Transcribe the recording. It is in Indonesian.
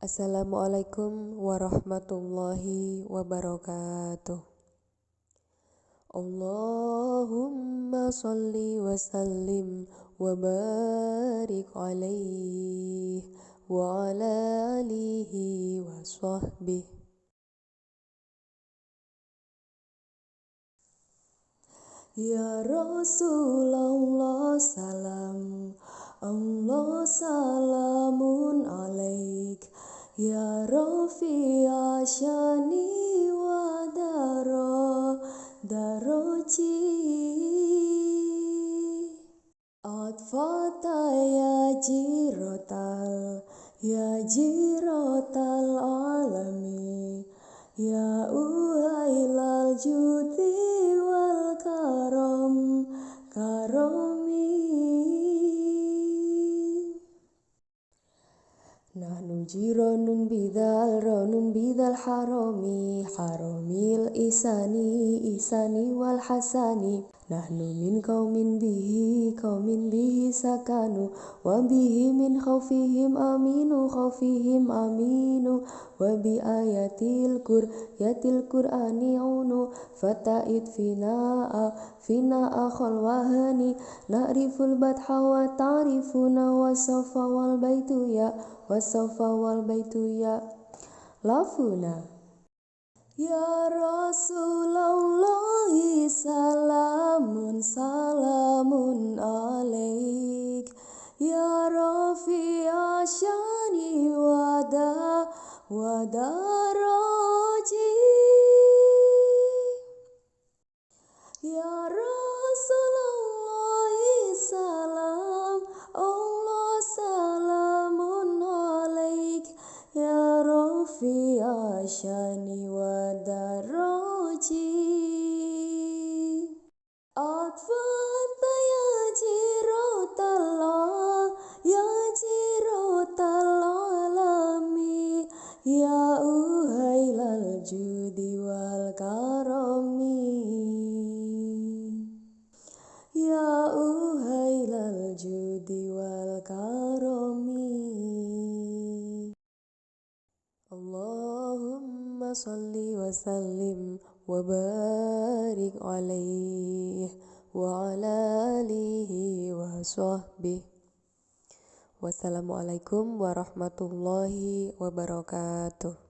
Assalamualaikum warahmatullahi wabarakatuh. Allahumma salli wa sallim wa barik alaihi wa ala alihi wa sahbihi. Ya Rasulullah salam, Allah salamun alaik. Ya Rafi'a syani wa daroji. Atfata ya jirotal alami. Ya uhailal judi wal karomi. Nahnu jironun bidal haromil isani wal hasani. Nahnu min qaumin bihi sakanu, wa bihi min khawfihim aminu, wa bi ayatil qur'ani unu, fata'id fina akhal wahani, na'riful batha wa ta'rifuna wasafa wal baitu ya lafuna. Ya Rasulullah salamun alaik. Ya Rafi'a syani wa daroji. Ya Rasulullah salam, Allah salamun alaik. Ya Rafi'a syani wa daroji. Atfata ya jirotal alami. Ya uhailal judi wal karomi. Ya uhailal judi wal karomi. Allahumma salli wa sallim wa barik alaihi wa ala alihi wa sahbihi. Wassalamualaikum warahmatullahi wabarakatuh.